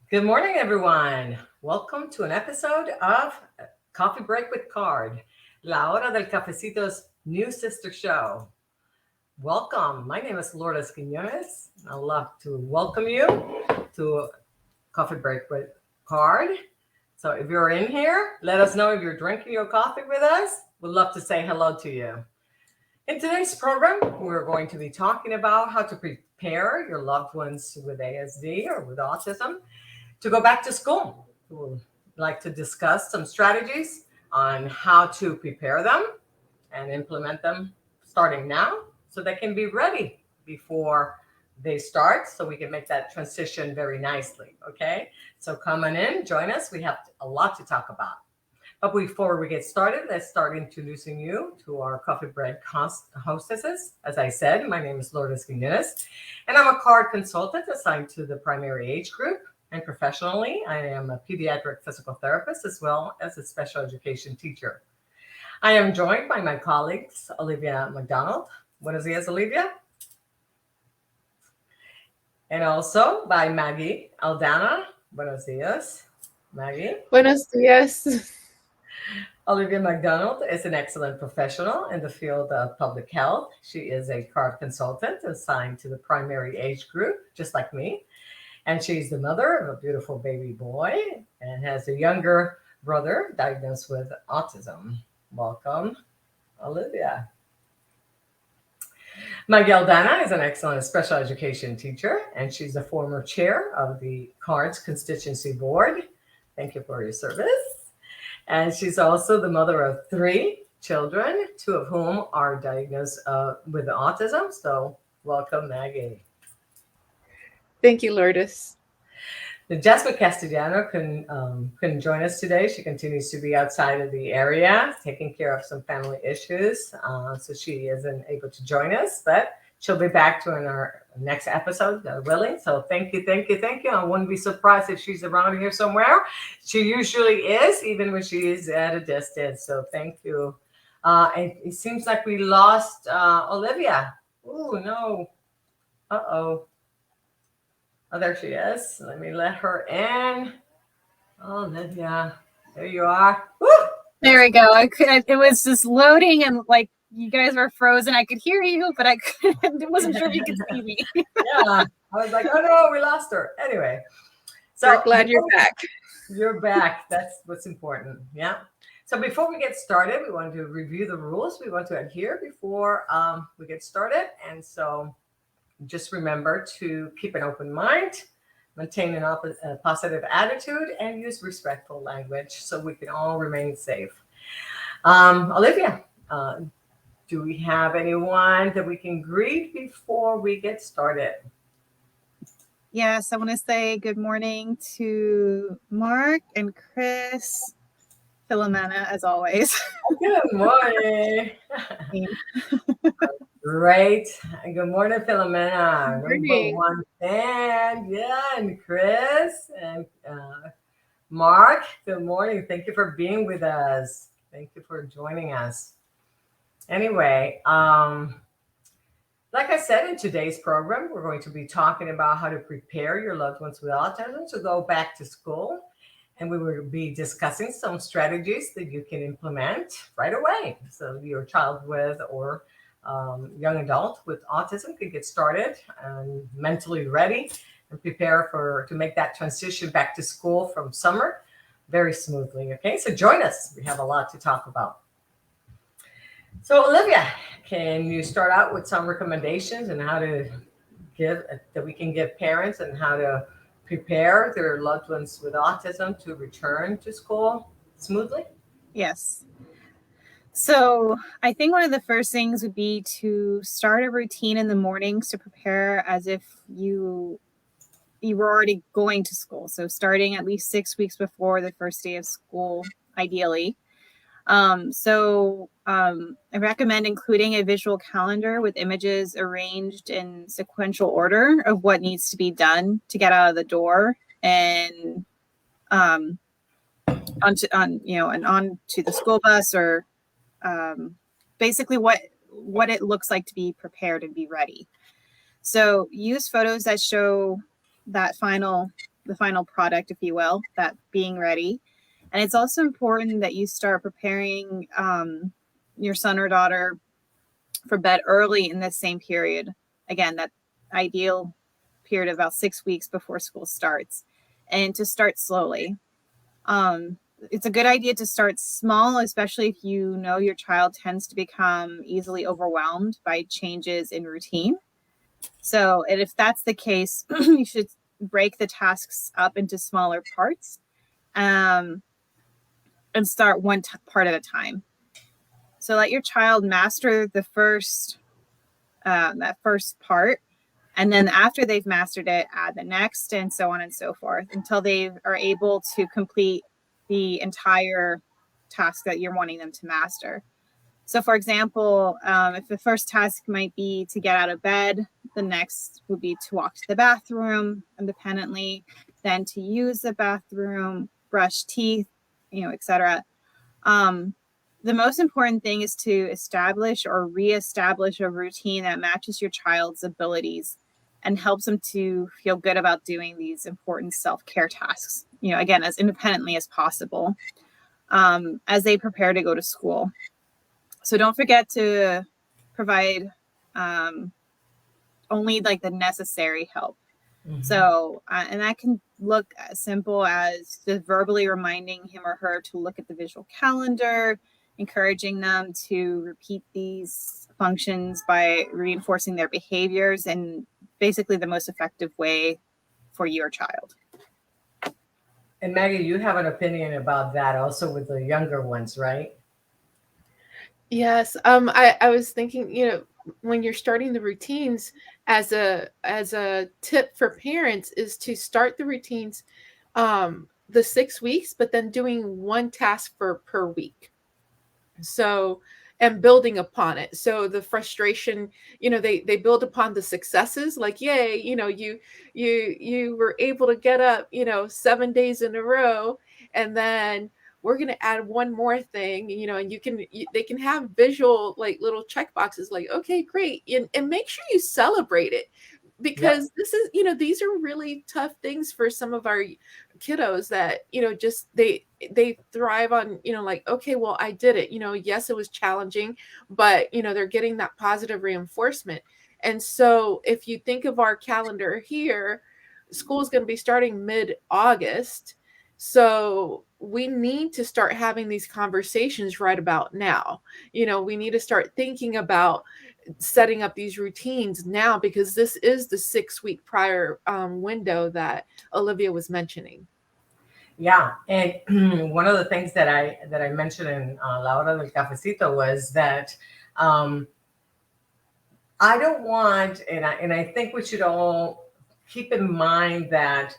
Good morning, everyone. Welcome to an episode of Coffee Break with Card, La Hora del Cafecito's new sister show. Welcome. My name is Lourdes Quiñones. I'd love to welcome you to Coffee Break with Card. So if you're in here, let us know if you're drinking your coffee with us. We'd love to say hello to you. In today's program, we're going to be talking about how to prepare your loved ones with ASD or with autism to go back to school. We'd like to discuss some strategies on how to prepare them and implement them starting now so they can be ready before they start so we can make that transition very nicely. Okay, so come on in, join us. We have a lot to talk about. But before we get started, let's start introducing you to our coffee break hostesses. As I said, my name is Lourdes Quiñones, and I'm a card consultant assigned to the primary age group. And professionally, I am a pediatric physical therapist as well as a special education teacher. I am joined by my colleagues, Olivia Mcdonald. Buenos dias, Olivia. And also by Maggie Aldana. Buenos dias, Maggie. Buenos dias. Olivia Mcdonald is an excellent professional in the field of public health. She is a card consultant assigned to the primary age group, just like me. And she's the mother of a beautiful baby boy and has a younger brother diagnosed with autism. Welcome, Olivia. Miguel Dana is an excellent special education teacher, and she's a former chair of the CARDS Constituency Board. Thank you for your service. And she's also the mother of 3 children, 2 of whom are diagnosed with autism. So welcome, Maggie. Thank you, Lourdes. Jasmine Castellano couldn't join us today. She continues to be outside of the area, taking care of some family issues. So she isn't able to join us, but she'll be back to in our next episode, willing. So thank you. I wouldn't be surprised if she's around here somewhere. She usually is, even when she is at a distance. So thank you. It seems like we lost Olivia. Oh, no. Uh-oh. Oh, there she is. Let me let her in. Oh, Olivia. There you are. Woo! There we go. It was just loading and like you guys were frozen. I could hear you, but I wasn't sure if you could see me. Yeah. I was like, oh no, we lost her. Anyway. So we're glad you're back. You're back. That's what's important. Yeah. So before we get started, we want to review the rules we want to adhere before we get started. And so just remember to keep an open mind, maintain a positive attitude, and use respectful language so we can all remain safe. Olivia, do we have anyone that we can greet before we get started? Yes, I want to say good morning to Mark and Chris, Philomena, as always. Good morning. Great. Good morning, Philomena. Good morning. Number 1 fan. Yeah, and Chris and Mark. Good morning. Thank you for being with us. Thank you for joining us. Anyway, like I said, in today's program, we're going to be talking about how to prepare your loved ones with autism to go back to school. And we will be discussing some strategies that you can implement right away. So your child with or young adult with autism can get started and mentally ready and prepare to make that transition back to school from summer very smoothly. Okay, so join us. We have a lot to talk about. So Olivia, can you start out with some recommendations and how to that we can give parents and how to prepare their loved ones with autism to return to school smoothly? Yes. So I think one of the first things would be to start a routine in the mornings to prepare as if you were already going to school. So starting at least 6 weeks before the first day of school, ideally. I recommend including a visual calendar with images arranged in sequential order of what needs to be done to get out of the door and onto the school bus or basically what it looks like to be prepared and be ready. So use photos that show that final the final product, if you will, that being ready. And it's also important that you start preparing your son or daughter for bed early in this same period. Again, that ideal period of about 6 weeks before school starts, and to start slowly. It's a good idea to start small, especially if you know your child tends to become easily overwhelmed by changes in routine. So, and if that's the case, you should break the tasks up into smaller parts, and start one part at a time. So let your child master the first that first part, and then after they've mastered it, add the next, and so on and so forth, until they are able to complete the entire task that you're wanting them to master. So, for example, if the first task might be to get out of bed, the next would be to walk to the bathroom independently, then to use the bathroom, brush teeth, etc. The most important thing is to establish or reestablish a routine that matches your child's abilities and helps them to feel good about doing these important self-care tasks, again, as independently as possible, as they prepare to go to school. So don't forget to provide only like the necessary help. Mm-hmm. So, and that can look as simple as just verbally reminding him or her to look at the visual calendar, encouraging them to repeat these functions by reinforcing their behaviors, and basically the most effective way for your child. And Maggie, you have an opinion about that also with the younger ones, right? Yes. I was thinking, when you're starting the routines, as a tip for parents is to start the routines the 6 weeks, but then doing one task per week. So, and building upon it. So the frustration, they build upon the successes, like, yay, you were able to get up, 7 days in a row, and then we're going to add one more thing, and they can have visual, like, little check boxes, like, okay, great. And make sure you celebrate it, because this is, these are really tough things for some of our kiddos that, just they thrive on, like, okay, well, I did it, yes, it was challenging, but, they're getting that positive reinforcement. And so if you think of our calendar here, school is going to be starting mid-August. So we need to start having these conversations right about now. We need to start thinking about setting up these routines now, because this is the 6 week prior window that Olivia was mentioning. Yeah, and one of the things that I mentioned in La Hora del Cafecito was that I don't want, and I think we should all keep in mind that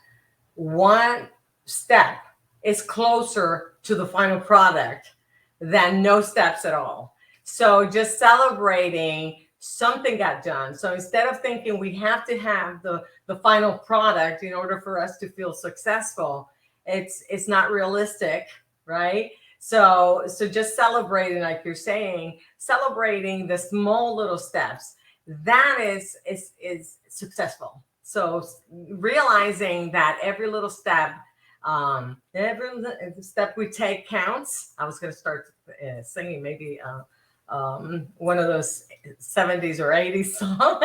one step is closer to the final product than no steps at all. So just celebrating something got done. So instead of thinking we have to have the final product in order for us to feel successful, it's not realistic, right? So just celebrating, like you're saying, celebrating the small little steps, that is successful. So realizing that every little step, every step we take counts. I was going to start singing maybe one of those 70s or 80s songs.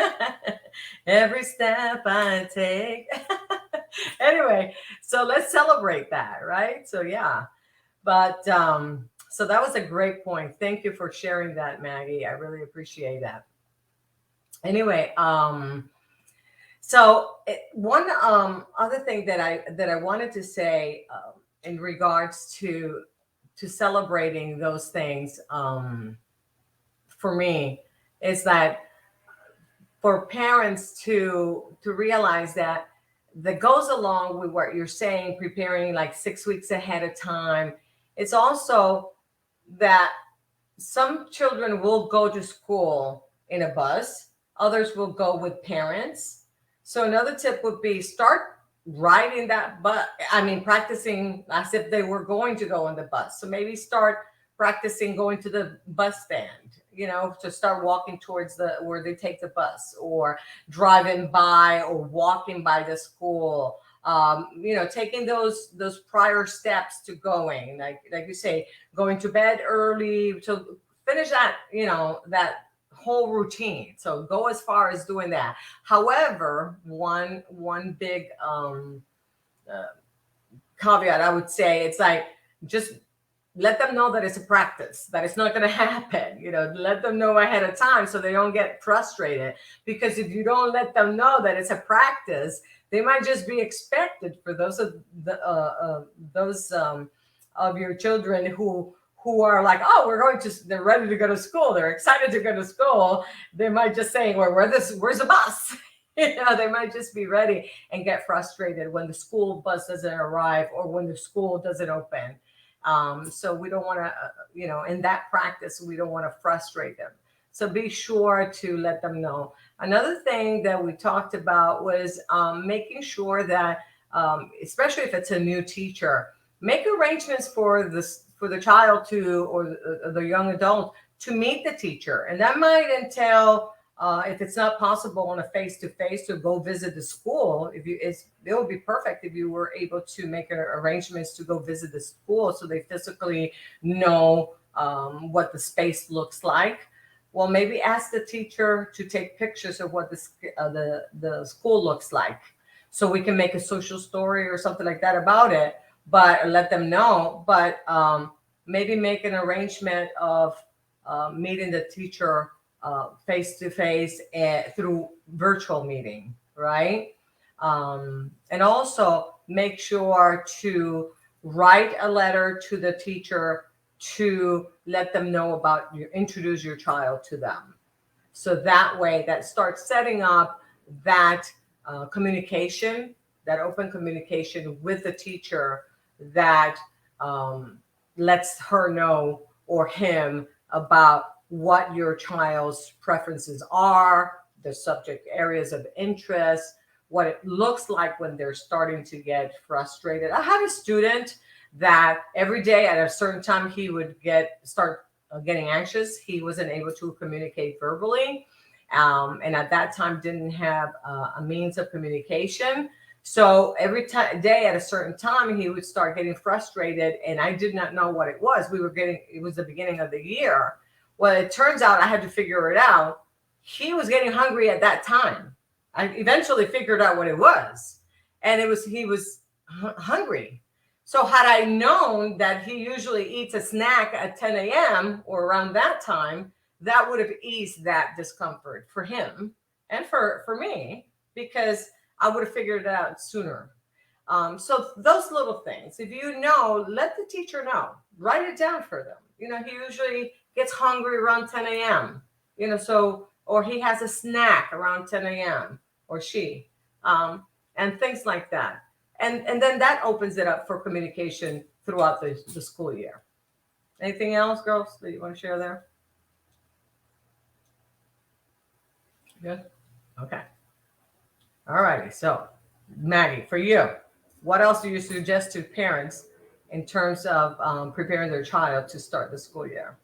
Every step I take. Anyway, so let's celebrate that, right? So yeah, but so that was a great point. Thank you for sharing that, Maggie. I really appreciate that. Anyway, so one other thing that I wanted to say in regards to celebrating those things for me is that for parents to realize that goes along with what you're saying, preparing like 6 weeks ahead of time. It's also that some children will go to school in a bus, others will go with parents. So another tip would be start riding that bus. Practicing as if they were going to go on the bus. So maybe start practicing going to the bus stand, to start walking towards where they take the bus, or driving by or walking by the school, Taking those prior steps to going, like you say, going to bed early to finish that, that whole routine. So go as far as doing that. However, one big caveat I would say, it's like, just let them know that it's a practice, that it's not going to happen. Let them know ahead of time so they don't get frustrated. Because if you don't let them know that it's a practice, they might just be expected. For those of of your children who are like, oh, they're ready to go to school, they're excited to go to school, they might just say, well, where's the bus? They might just be ready and get frustrated when the school bus doesn't arrive or when the school doesn't open. So we don't want to, in that practice, we don't want to frustrate them. So be sure to let them know. Another thing that we talked about was making sure that, especially if it's a new teacher, make arrangements for the child or the young adult to meet the teacher. And that might entail, if it's not possible on a face-to-face, to go visit the school. It would be perfect if you were able to make arrangements to go visit the school so they physically know what the space looks like. Well, maybe ask the teacher to take pictures of what the school looks like, so we can make a social story or something like that about it. But let them know. But maybe make an arrangement of meeting the teacher face to face through virtual meeting, right? And also make sure to write a letter to the teacher to let them know about introduce your child to them. So that way, that starts setting up that communication, that open communication with the teacher, that lets her know, or him, about what your child's preferences are, the subject areas of interest, what it looks like when they're starting to get frustrated. I had a student that every day at a certain time he would start getting anxious. He wasn't able to communicate verbally, and at that time didn't have a means of communication. So every day at a certain time, he would start getting frustrated, and I did not know what it was. It was the beginning of the year. Well, it turns out I had to figure it out. He was getting hungry at that time. I eventually figured out what it was, and he was hungry. So had I known that he usually eats a snack at 10 a.m. or around that time, that would have eased that discomfort for him and for me, because I would have figured it out sooner. So those little things, if you know, let the teacher know. Write it down for them. He usually gets hungry around 10 a.m., or he has a snack around 10 a.m. or she, and things like that. And then that opens it up for communication throughout the school year. Anything else, girls, that you want to share there? Good. Okay. All righty. So, Maggie, for you, what else do you suggest to parents in terms of preparing their child to start the school year?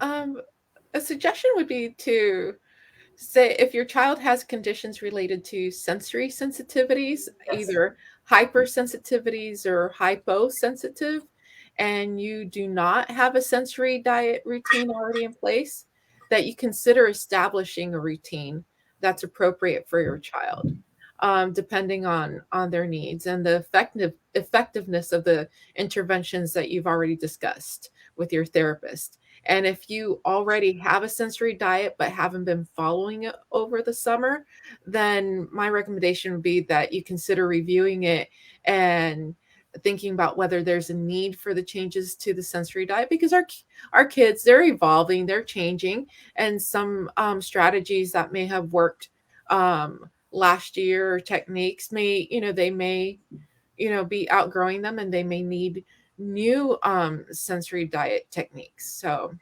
A suggestion would be to say, if your child has conditions related to sensory sensitivities, Yes. either hypersensitivities or hyposensitive, and you do not have a sensory diet routine already in place, that you consider establishing a routine that's appropriate for your child, depending on their needs and the effectiveness of the interventions that you've already discussed with your therapist. And if you already have a sensory diet but haven't been following it over the summer, then my recommendation would be that you consider reviewing it and thinking about whether there's a need for the changes to the sensory diet, because our kids, they're evolving, they're changing, and some strategies that may have worked last year, or techniques may be outgrowing them, and they may need new sensory diet techniques. So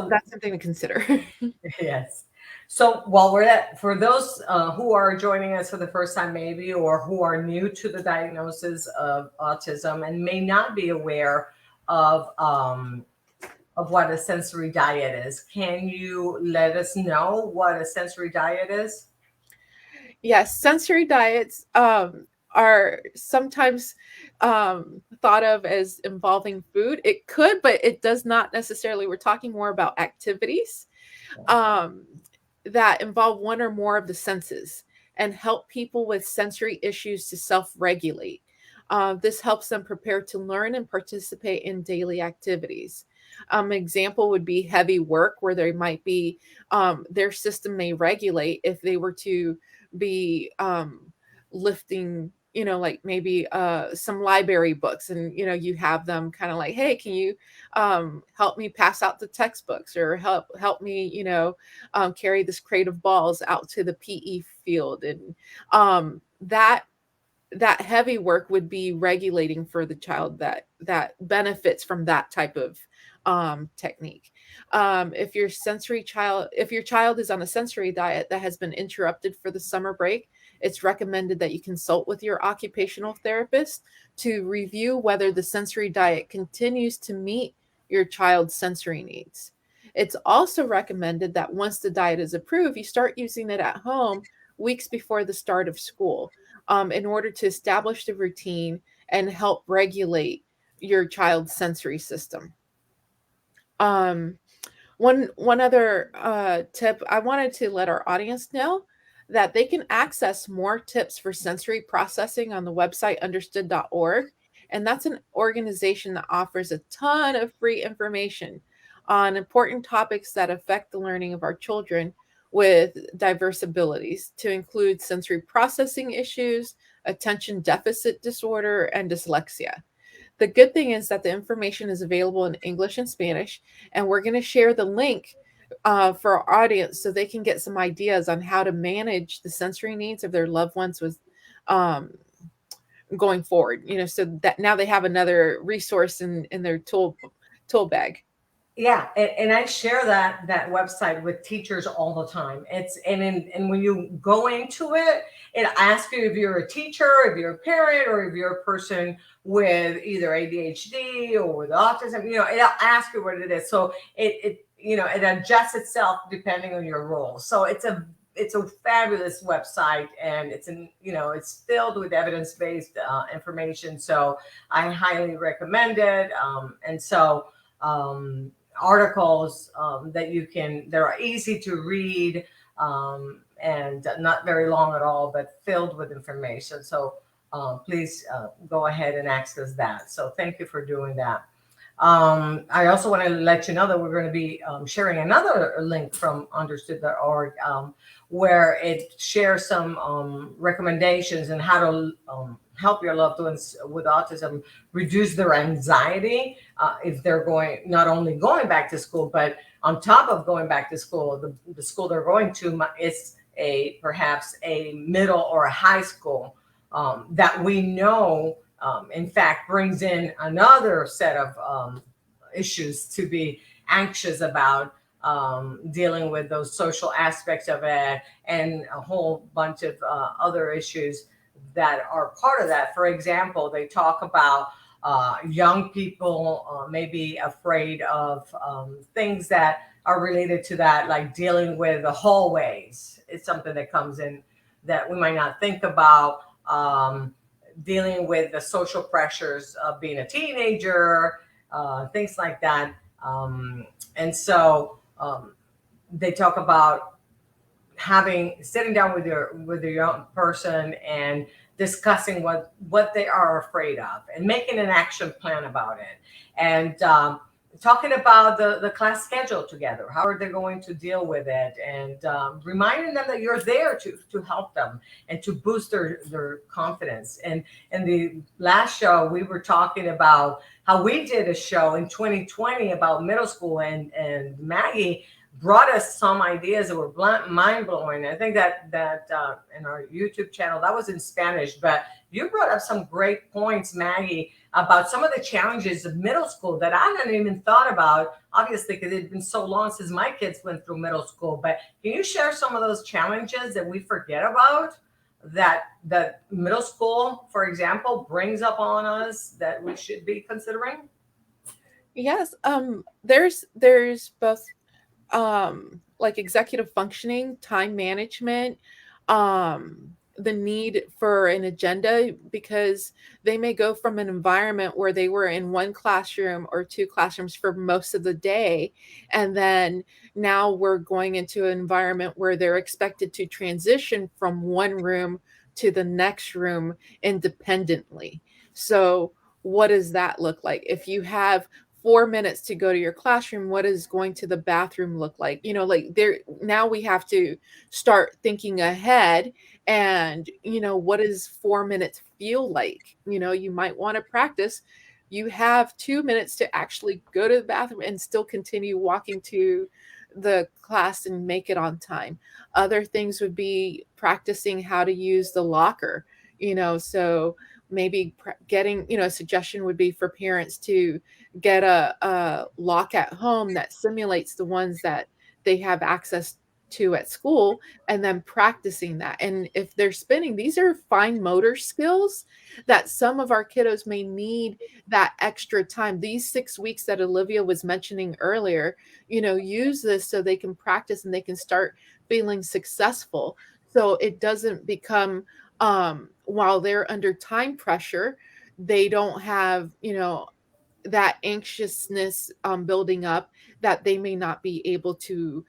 that's something to consider. Yes. So while for those who are joining us for the first time, maybe, or who are new to the diagnosis of autism and may not be aware of what a sensory diet is, can you let us know what a sensory diet is? Yes, sensory diets are sometimes thought of as involving food. It could, but it does not necessarily. We're talking more about activities um, that involve one or more of the senses and help people with sensory issues to self regulate. This helps them prepare to learn and participate in daily activities. Example would be heavy work, where they might be, their system may regulate if they were to be lifting, like maybe some library books, and you have them kind of like, hey, can you help me pass out the textbooks, or help me, carry this crate of balls out to the PE field. And that heavy work would be regulating for the child that benefits from that type of technique. If your child is on a sensory diet that has been interrupted for the summer break, it's recommended that you consult with your occupational therapist to review whether the sensory diet continues to meet your child's sensory needs. It's also recommended that once the diet is approved, you start using it at home weeks before the start of school, in order to establish the routine and help regulate your child's sensory system. Um, one other tip, I wanted to let our audience know that they can access more tips for sensory processing on the website understood.org. And that's an organization that offers a ton of free information on important topics that affect the learning of our children with diverse abilities, to include sensory processing issues, attention deficit disorder, and dyslexia. The good thing is that the information is available in English and Spanish, and we're going to share the link for our audience so they can get some ideas on how to manage the sensory needs of their loved ones with um, going forward. So that now they have another resource in their tool bag. Yeah, and I share that website with teachers all the time. And when you go into it, it asks you if you're a teacher, if you're a parent, or if you're a person with either ADHD or with autism. It'll ask you what it is. So it adjusts itself depending on your role. So it's a fabulous website, and it's filled with evidence-based information. So I highly recommend it. And so. Articles that are easy to read, and not very long at all, but filled with information. So please go ahead and access that. So thank you for doing that. I also want to let you know that we're going to be sharing another link from understood.org, where it shares some recommendations on how to help your loved ones with autism reduce their anxiety if they're not only going back to school, but on top of going back to school, the school they're going to is perhaps a middle or a high school that we know, in fact, brings in another set of issues to be anxious about, dealing with those social aspects of it, and a whole bunch of other issues that are part of that. For example, they talk about young people maybe afraid of things that are related to that, like dealing with the hallways. It's something that comes in that we might not think about. Dealing with the social pressures of being a teenager, things like that. And so they talk about sitting down with your young person and discussing what they are afraid of, and making an action plan about it, and talking about the class schedule together. How are they going to deal with it? And reminding them that you're there to help them and to boost their confidence. And in the last show, we were talking about how we did a show in 2020 about middle school, and Maggie brought us some ideas that were mind-blowing. I think that in our YouTube channel, that was in Spanish, but you brought up some great points, Maggie, about some of the challenges of middle school that I hadn't even thought about, obviously, because it had been so long since my kids went through middle school. But can you share some of those challenges that we forget about, that middle school, for example, brings up on us, that we should be considering? Yes, there's both like executive functioning, time management, the need for an agenda, because they may go from an environment where they were in one classroom or two classrooms for most of the day, and then now we're going into an environment where they're expected to transition from one room to the next room independently. So what does that look like? If you have 4 minutes to go to your classroom, what is going to the bathroom look like? Like there, now we have to start thinking ahead. And what does 4 minutes feel like? You might want to practice. You have 2 minutes to actually go to the bathroom and still continue walking to the class and make it on time. Other things would be practicing how to use the locker. So maybe getting, a suggestion would be for parents to get a lock at home that simulates the ones that they have access to at school, and then practicing that. And if they're spinning, these are fine motor skills that some of our kiddos may need that extra time. These 6 weeks that Olivia was mentioning earlier, use this so they can practice and they can start feeling successful. So it doesn't become, while they're under time pressure, they don't have, that anxiousness building up, that they may not be able to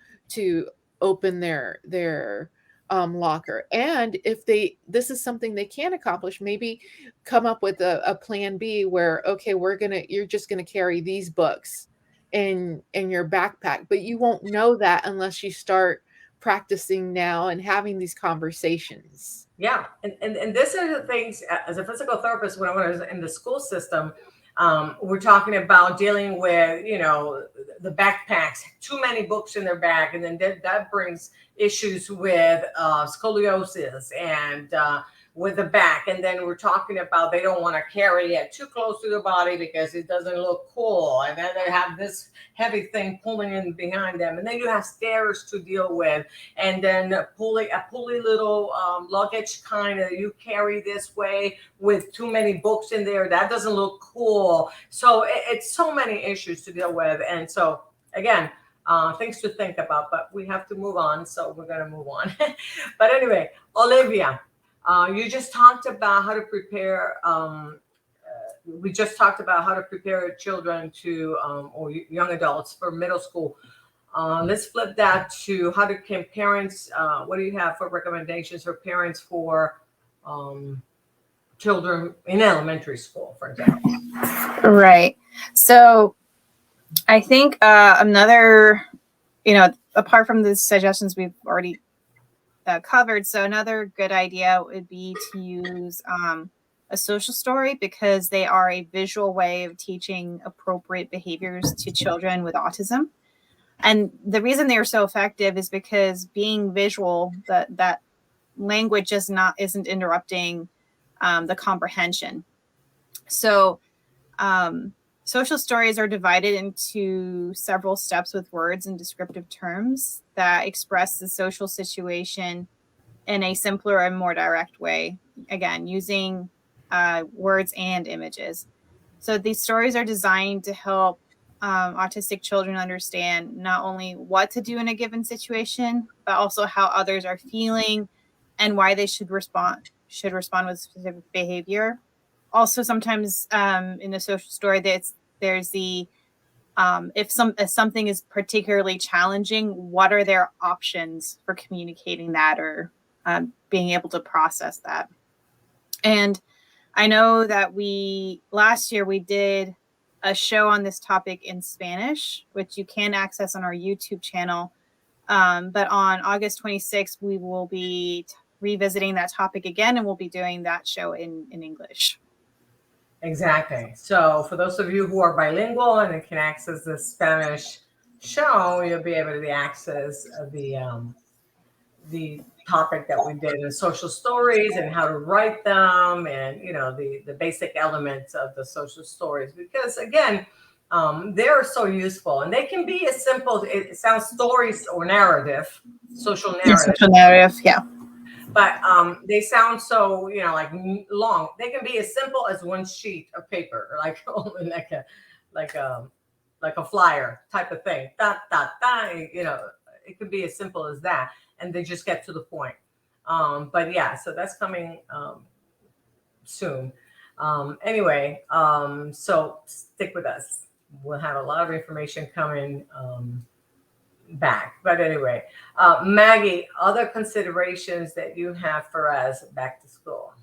open their locker. And if this is something they can accomplish, maybe come up with a plan B where, okay, you're just gonna carry these books in your backpack, but you won't know that unless you start practicing now and having these conversations. Yeah, and this are the things, as a physical therapist, when I was in the school system, we're talking about dealing with, the backpacks, too many books in their bag, and then that brings issues with scoliosis and with the back. And then we're talking about they don't want to carry it too close to the body because it doesn't look cool. And then they have this heavy thing pulling in behind them. And then you have stairs to deal with. And then a pulley little luggage kind of you carry this way with too many books in there. That doesn't look cool. So it's so many issues to deal with. And so, again, things to think about, but we have to move on. So we're going to move on. But anyway, Olivia, you just talked about how to prepare. We just talked about how to prepare children to, or young adults for middle school. Let's flip that to how can parents, what do you have for recommendations for parents for children in elementary school, for example? Right. So I think another, apart from the suggestions we've already covered, so another good idea would be to use a social story, because they are a visual way of teaching appropriate behaviors to children with autism. And the reason they are so effective is because being visual, that language isn't interrupting the comprehension. So social stories are divided into several steps with words and descriptive terms that express the social situation in a simpler and more direct way, again, using words and images. So these stories are designed to help autistic children understand not only what to do in a given situation, but also how others are feeling and why they should respond with specific behavior. Also, sometimes in a social story, there's the if something is particularly challenging, what are their options for communicating that or being able to process that? And I know that last year we did a show on this topic in Spanish, which you can access on our YouTube channel. But on August 26th, we will be revisiting that topic again, and we'll be doing that show in English. Exactly. So for those of you who are bilingual and can access the Spanish show, you'll be able to access the topic that we did in social stories and how to write them, and the basic elements of the social stories, because again, they're so useful, and they can be as simple, it sounds stories or narrative, social narrative. Yeah, social narrative, yeah. But they sound so, like long. They can be as simple as one sheet of paper, like a flyer type of thing. It could be as simple as that, and they just get to the point. But yeah, so that's coming soon. Anyway, so stick with us. We'll have a lot of information coming back. But anyway, Maggie, other considerations that you have for us back to school?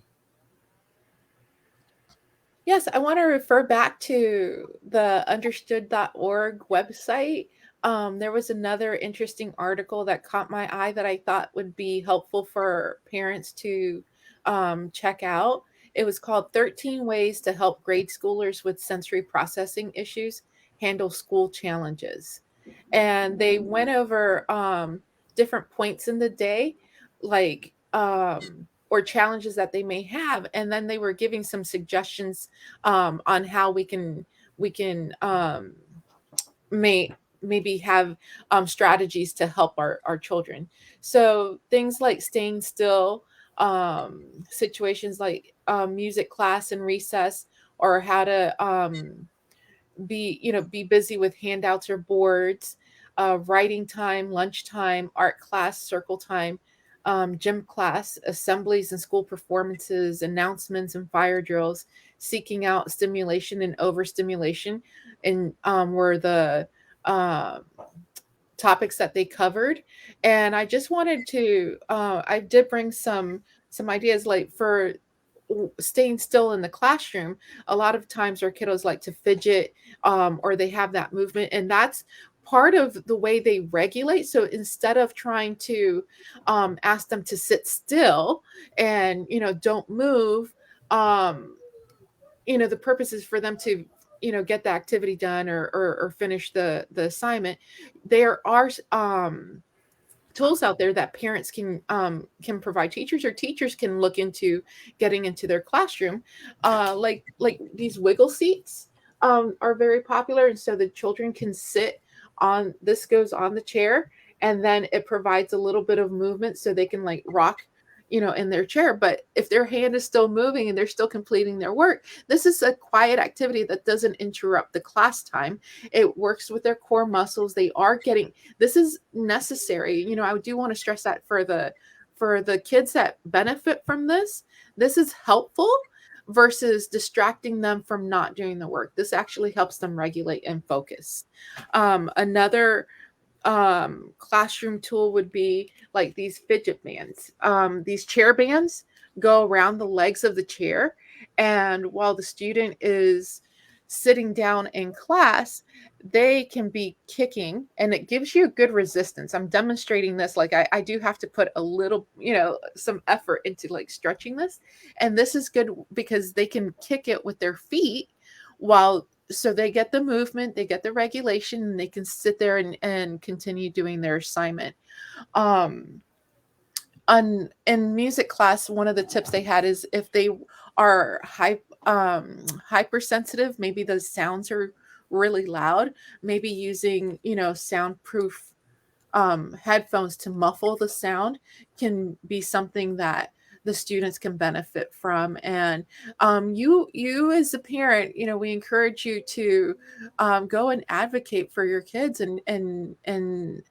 Yes, I want to refer back to the understood.org website. There was another interesting article that caught my eye that I thought would be helpful for parents to check out. It was called 13 Ways to Help Grade Schoolers with Sensory Processing Issues Handle School Challenges. And they went over different points in the day, like or challenges that they may have, and then they were giving some suggestions on how we can maybe have strategies to help our children. So things like staying still, situations like music class and recess, or how to be busy with handouts or boards, writing time, lunchtime, art class, circle time, gym class, assemblies and school performances, announcements and fire drills, seeking out stimulation and overstimulation, and were the uh, topics that they covered. And I just wanted to I did bring some ideas, like for staying still in the classroom. A lot of times our kiddos like to fidget, or they have that movement, and that's part of the way they regulate. So instead of trying to ask them to sit still and don't move, um, the purpose is for them to get the activity done, or finish the assignment. There are tools out there that parents can provide teachers, or teachers can look into getting into their classroom, like these wiggle seats are very popular, and so the children can sit on this, goes on the chair, and then it provides a little bit of movement so they can like rock in their chair. But if their hand is still moving and they're still completing their work, this is a quiet activity that doesn't interrupt the class time. It works with their core muscles. They are getting, this is necessary. I do want to stress that for the kids that benefit from this is helpful versus distracting them from not doing the work. This actually helps them regulate and focus. Another classroom tool would be like these fidget bands. These chair bands go around the legs of the chair, and while the student is sitting down in class, they can be kicking, and it gives you a good resistance. I'm demonstrating this, like I do have to put a little, some effort into like stretching this, and this is good because they can kick it with their feet, while so they get the movement, they get the regulation, and they can sit there and continue doing their assignment. In music class, one of the tips they had is if they are hypersensitive, maybe the sounds are really loud, maybe using soundproof headphones to muffle the sound can be something that the students can benefit from. And you as a parent, we encourage you to go and advocate for your kids, and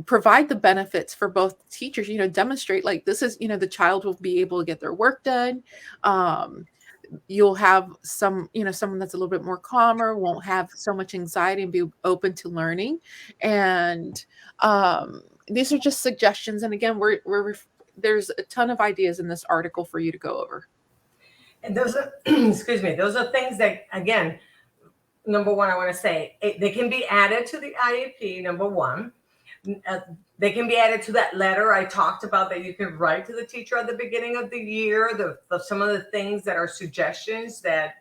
provide the benefits for both teachers. Demonstrate like this is, the child will be able to get their work done. You'll have someone that's a little bit more calmer, won't have so much anxiety, and be open to learning. And these are just suggestions, and again, there's a ton of ideas in this article for you to go over. And those are excuse me, those are things that, again, number one, I want to say they can be added to the IEP. Number one, they can be added to that letter I talked about that you can write to the teacher at the beginning of the year. Some of the things that are suggestions that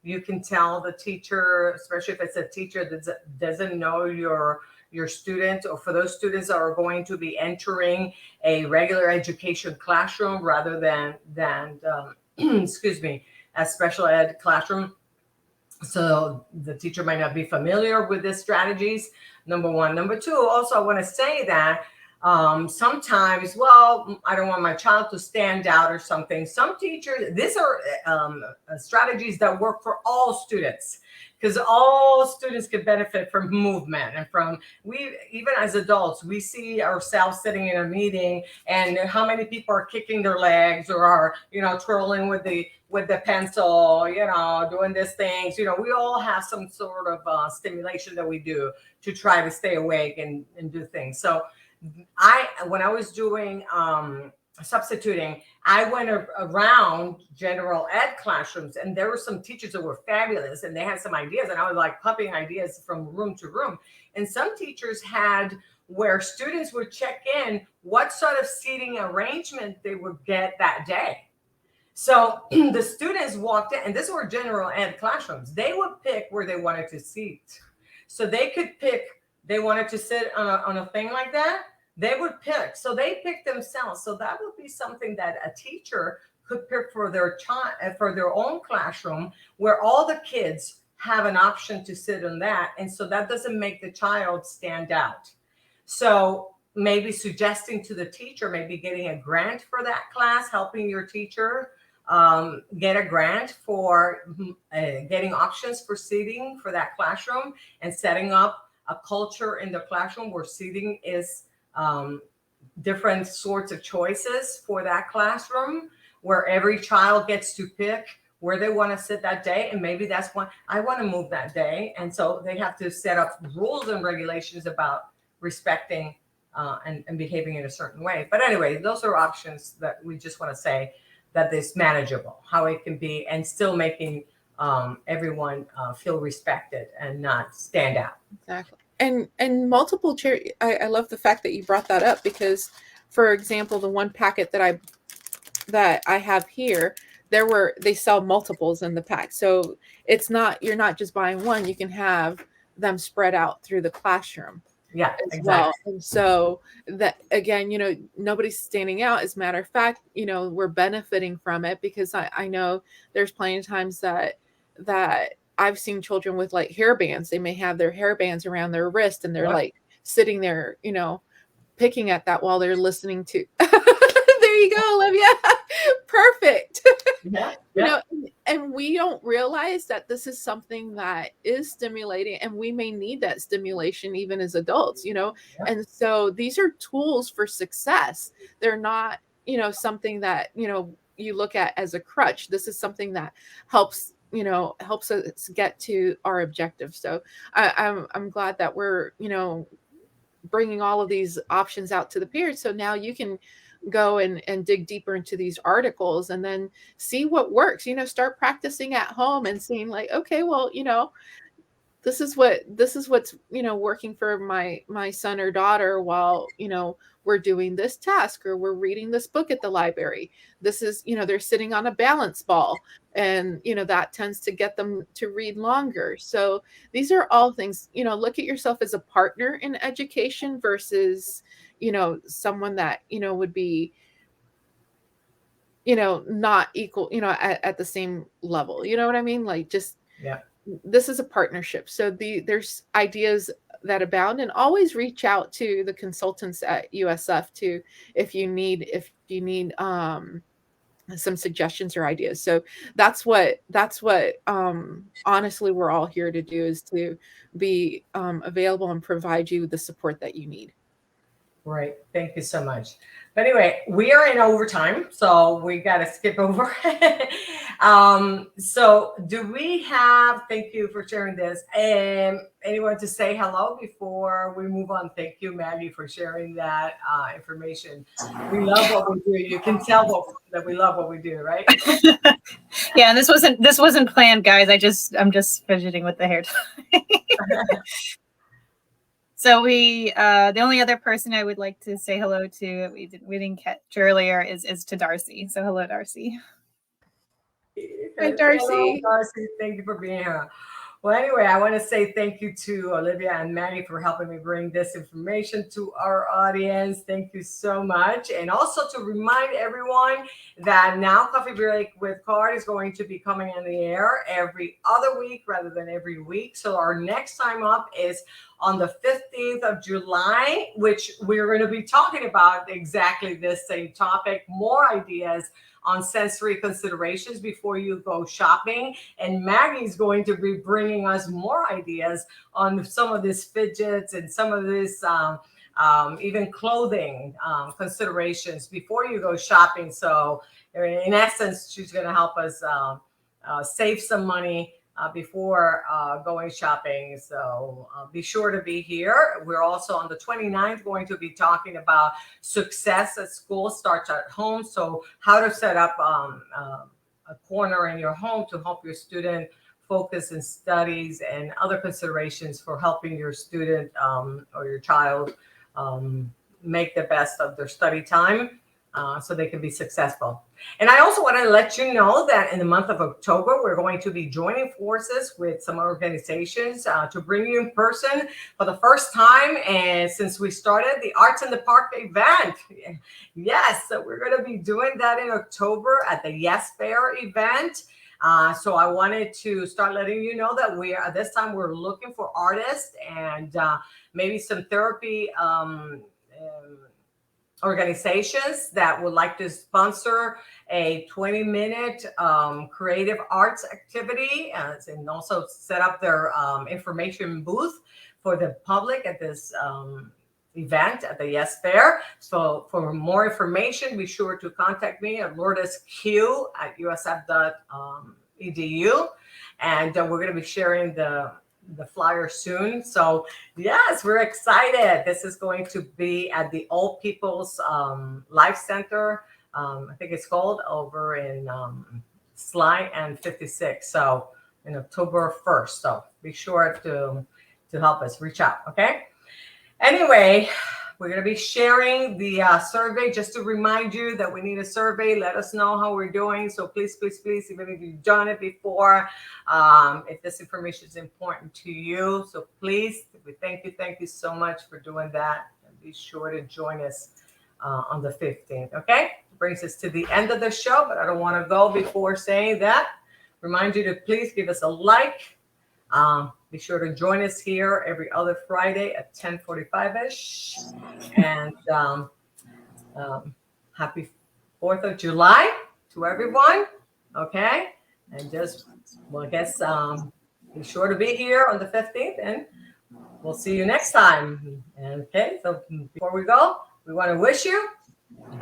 you can tell the teacher, especially if it's a teacher that doesn't know your student, or for those students that are going to be entering a regular education classroom rather than excuse me, a special ed classroom. So the teacher might not be familiar with these strategies, number one. Number two, also, I want to say that sometimes, well, I don't want my child to stand out or something. Some teachers, these are strategies that work for all students. because all students could benefit from movement, and from, we, even as adults, we see ourselves sitting in a meeting and how many people are kicking their legs or are, twirling with the pencil, doing these things. We all have some sort of stimulation that we do to try to stay awake and do things. So when I was doing substituting, I went around general ed classrooms, and there were some teachers that were fabulous, and they had some ideas, and I was like pumping ideas from room to room. And some teachers had where students would check in what sort of seating arrangement they would get that day. So the students walked in, and these were general ed classrooms. They would pick where they wanted to seat. So they could pick, they wanted to sit on a thing like that, they would pick. So they picked themselves. So that would be something that a teacher could pick for their child, for their own classroom, where all the kids have an option to sit on that. And so that doesn't make the child stand out. So maybe suggesting to the teacher, maybe getting a grant for that class, helping your teacher get a grant for getting options for seating for that classroom, and setting up a culture in the classroom where seating is different sorts of choices for that classroom, where every child gets to pick where they want to sit that day. And maybe that's why I want to move that day. And so they have to set up rules and regulations about respecting and behaving in a certain way. But anyway, those are options that we just want to say that is manageable, how it can be, and still making everyone feel respected and not stand out. Exactly. And multiple chair. I love the fact that you brought that up, because, for example, the one packet that I have here, they sell multiples in the pack. So it's not, you're not just buying one, you can have them spread out through the classroom. Yeah, as exactly. well. And so that, again, nobody's standing out. As a matter of fact, we're benefiting from it, because I know there's plenty of times that I've seen children with like hair bands. They may have their hair bands around their wrist, and they're like sitting there, picking at that while they're listening to. There you go, Olivia. Perfect. Yeah. And we don't realize that this is something that is stimulating, and we may need that stimulation even as adults, And so these are tools for success. They're not, something that, you look at as a crutch. This is something that helps us get to our objective. So I'm glad that we're, bringing all of these options out to the peers. So now you can go and dig deeper into these articles, and then see what works, start practicing at home and seeing like, okay, well, this is what's working for my son or daughter while we're doing this task, or we're reading this book at the library. This is they're sitting on a balance ball, and that tends to get them to read longer. So these are all things, look at yourself as a partner in education versus someone that would be not equal at the same level. You know what I mean? Like, just this is a partnership. So there's ideas that abound, and always reach out to the consultants at USF too if you need some suggestions or ideas. So that's what honestly we're all here to do, is to be available and provide you the support that you need. Right. Thank you so much. But anyway, we are in overtime, so we got to skip over. So do we have, thank you for sharing this. Anyone to say hello before we move on? Thank you, Maggie, for sharing that information. We love what we do. You can tell that we love what we do, right? Yeah, and this wasn't planned, guys. I'm just fidgeting with the hair tie. So the only other person I would like to say hello to we didn't catch earlier is to Darcy. So hello, Darcy. Hi, Darcy. Hello, Darcy. Thank you for being here. Well, anyway, I want to say thank you to Olivia and Maggie for helping me bring this information to our audience. Thank you so much. And also to remind everyone that now Coffee Break with Card is going to be coming on the air every other week rather than every week. So our next time up is on the 15th of July, which we're going to be talking about exactly this same topic, more ideas on sensory considerations before you go shopping. And Maggie's going to be bringing us more ideas on some of these fidgets and some of this even clothing considerations before you go shopping. So in essence, she's going to help us save some money before going shopping. So be sure to be here. We're also on the 29th going to be talking about success at school starts at home. So how to set up a corner in your home to help your student focus in studies and other considerations for helping your student or your child make the best of their study time so they can be successful. And I also want to let you know that in the month of October, we're going to be joining forces with some organizations to bring you in person for the first time. And since we started the Arts in the Park event, yes, so we're going to be doing that in October at the Yes Fair event. So I wanted to start letting you know that we are, this time we're looking for artists and maybe some therapy organizations that would like to sponsor a 20-minute creative arts activity and also set up their information booth for the public at this event at the Yes Fair. So for more information, be sure to contact me at lourdesq@usf.edu. And we're going to be sharing the flyer soon. So yes, we're excited. This is going to be at the Old People's Life Center. I think it's called, over in Sly and 56. So in October 1st. So be sure to help us reach out. Okay. Anyway, we're going to be sharing the survey. Just to remind you that we need a survey. Let us know how we're doing. So please, please, please, even if you've done it before, if this information is important to you. So please, we thank you so much for doing that. And be sure to join us on the 15th. Okay? Brings us to the end of the show, but I don't want to go before saying that. Remind you to please give us a like. Be sure to join us here every other Friday at 10:45-ish. And happy 4th of July to everyone. Okay. And just, well, I guess be sure to be here on the 15th, and we'll see you next time. And okay. So before we go, we want to wish you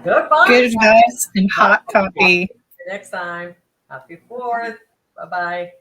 goodbye. Good advice and hot coffee. Next time. Happy 4th. Bye-bye.